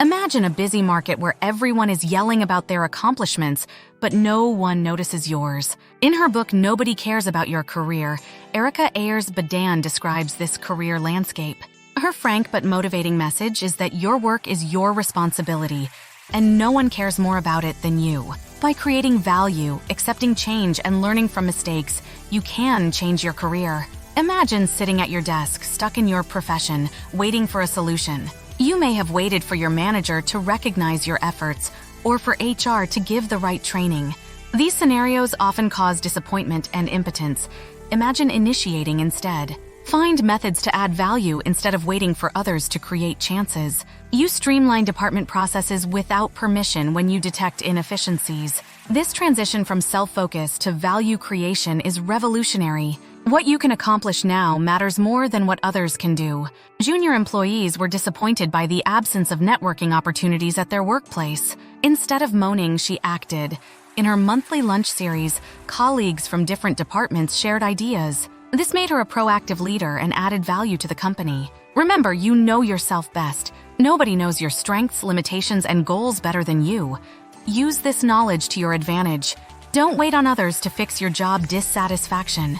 Imagine a busy market where everyone is yelling about their accomplishments, but no one notices yours. In her book, Nobody Cares About Your Career, Erika Ayers Badan describes this career landscape. Her frank but motivating message is that your work is your responsibility, and no one cares more about it than you. By creating value, accepting change, and learning from mistakes, you can change your career. Imagine sitting at your desk, stuck in your profession, waiting for a solution. You may have waited for your manager to recognize your efforts or for HR to give the right training. These scenarios often cause disappointment and impotence. Imagine initiating instead. Find methods to add value instead of waiting for others to create chances. You streamline department processes without permission when you detect inefficiencies. This transition from self-focus to value creation is revolutionary. What you can accomplish now matters more than what others can do. Junior employees were disappointed by the absence of networking opportunities at their workplace. Instead of moaning, she acted. In her monthly lunch series, colleagues from different departments shared ideas. This made her a proactive leader and added value to the company. Remember, you know yourself best. Nobody knows your strengths, limitations, and goals better than you. Use this knowledge to your advantage. Don't wait on others to fix your job dissatisfaction.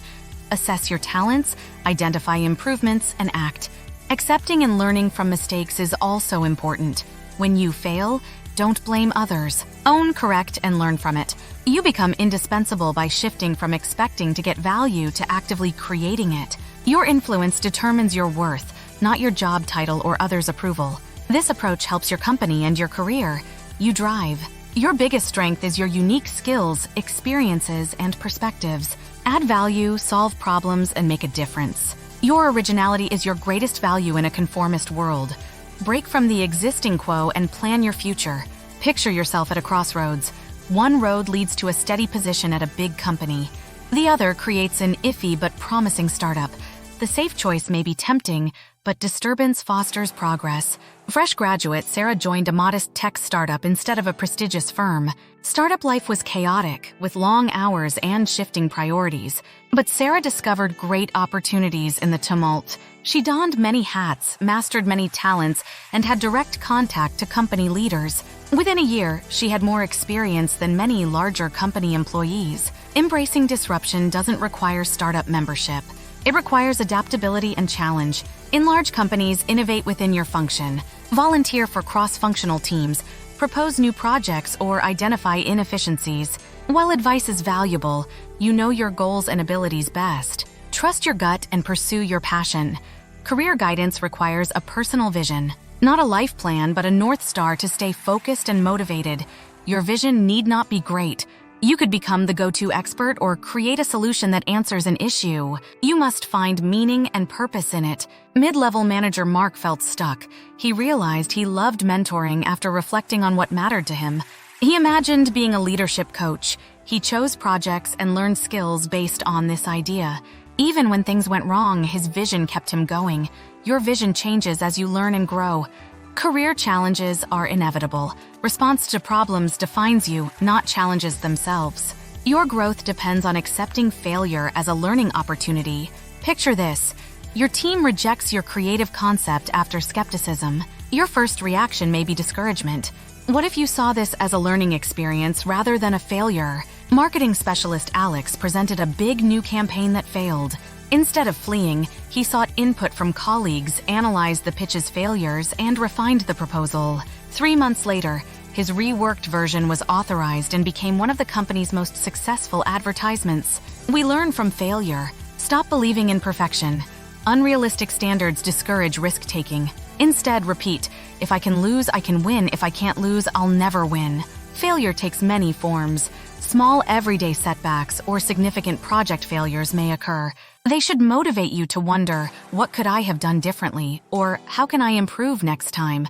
Assess your talents, identify improvements, and act. Accepting and learning from mistakes is also important. When you fail, don't blame others. Own, correct, and learn from it. You become indispensable by shifting from expecting to get value to actively creating it. Your influence determines your worth, not your job title or others' approval. This approach helps your company and your career. You drive. Your biggest strength is your unique skills, experiences, and perspectives. Add value, solve problems, and make a difference. Your originality is your greatest value in a conformist world. Break from the existing quo and plan your future. Picture yourself at a crossroads. One road leads to a steady position at a big company. The other creates an iffy but promising startup. The safe choice may be tempting, but disturbance fosters progress. Fresh graduate, Sarah joined a modest tech startup instead of a prestigious firm. Startup life was chaotic, with long hours and shifting priorities. But Sarah discovered great opportunities in the tumult. She donned many hats, mastered many talents, and had direct contact to company leaders. Within a year, she had more experience than many larger company employees. Embracing disruption doesn't require startup membership. It requires adaptability and challenge. In large companies, innovate within your function. Volunteer for cross-functional teams. Propose new projects or identify inefficiencies. While advice is valuable, you know your goals and abilities best. Trust your gut and pursue your passion. Career guidance requires a personal vision. Not a life plan, but a North Star to stay focused and motivated. Your vision need not be great. You could become the go-to expert or create a solution that answers an issue. You must find meaning and purpose in it. Mid-level manager Mark felt stuck. He realized he loved mentoring after reflecting on what mattered to him. He imagined being a leadership coach. He chose projects and learned skills based on this idea. Even when things went wrong, his vision kept him going. Your vision changes as you learn and grow. Career challenges are inevitable. Response to problems defines you, not challenges themselves. Your growth depends on accepting failure as a learning opportunity. Picture this. Your team rejects your creative concept after skepticism. Your first reaction may be discouragement. What if you saw this as a learning experience rather than a failure? Marketing specialist Alex presented a big new campaign that failed. Instead of fleeing, he sought input from colleagues, analyzed the pitch's failures, and refined the proposal. 3 months later, his reworked version was authorized and became one of the company's most successful advertisements. We learn from failure. Stop believing in perfection. Unrealistic standards discourage risk-taking. Instead, repeat, if I can lose, I can win. If I can't lose, I'll never win. Failure takes many forms. Small everyday setbacks or significant project failures may occur. They should motivate you to wonder, what could I have done differently? Or how can I improve next time?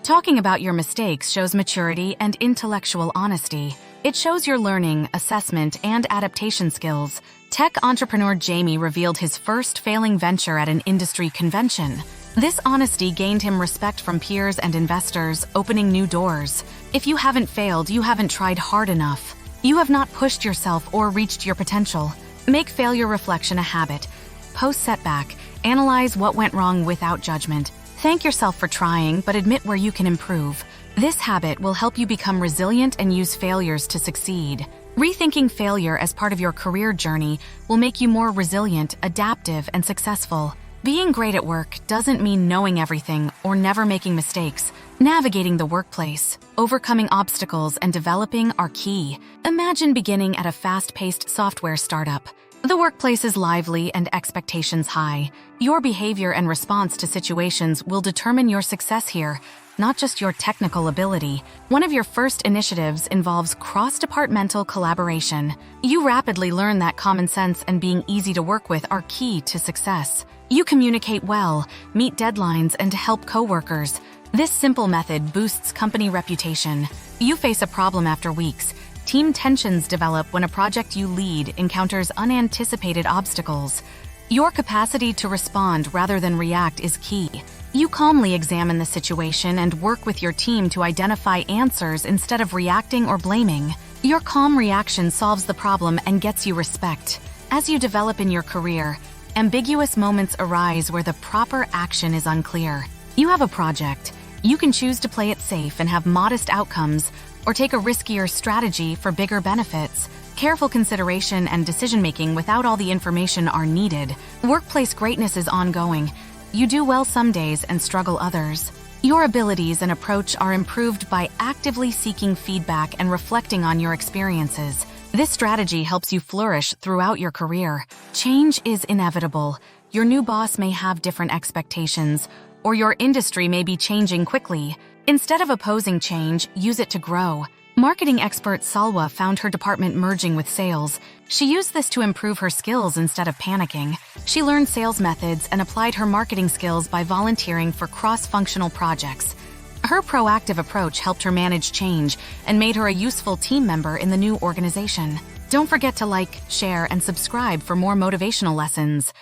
Talking about your mistakes shows maturity and intellectual honesty. It shows your learning, assessment, and adaptation skills. Tech entrepreneur Jamie revealed his first failing venture at an industry convention. This honesty gained him respect from peers and investors, opening new doors. If you haven't failed, you haven't tried hard enough. You have not pushed yourself or reached your potential. Make failure reflection a habit. Post-setback, analyze what went wrong without judgment. Thank yourself for trying, but admit where you can improve. This habit will help you become resilient and use failures to succeed. Rethinking failure as part of your career journey will make you more resilient, adaptive, and successful. Being great at work doesn't mean knowing everything or never making mistakes. Navigating the workplace, overcoming obstacles, and developing are key. Imagine beginning at a fast-paced software startup. The workplace is lively and expectations high. Your behavior and response to situations will determine your success here, not just your technical ability. One of your first initiatives involves cross-departmental collaboration. You rapidly learn that common sense and being easy to work with are key to success. You communicate well, meet deadlines, and help coworkers. This simple method boosts company reputation. You face a problem after weeks. Team tensions develop when a project you lead encounters unanticipated obstacles. Your capacity to respond rather than react is key. You calmly examine the situation and work with your team to identify answers instead of reacting or blaming. Your calm reaction solves the problem and gets you respect. As you develop in your career, ambiguous moments arise where the proper action is unclear. You have a project. You can choose to play it safe and have modest outcomes, or take a riskier strategy for bigger benefits. Careful consideration and decision-making without all the information are needed. Workplace greatness is ongoing. You do well some days and struggle others. Your abilities and approach are improved by actively seeking feedback and reflecting on your experiences. This strategy helps you flourish throughout your career. Change is inevitable. Your new boss may have different expectations, or your industry may be changing quickly. Instead of opposing change, use it to grow. Marketing expert Salwa found her department merging with sales. She used this to improve her skills instead of panicking. She learned sales methods and applied her marketing skills by volunteering for cross-functional projects. Her proactive approach helped her manage change and made her a useful team member in the new organization. Don't forget to like, share, and subscribe for more motivational lessons.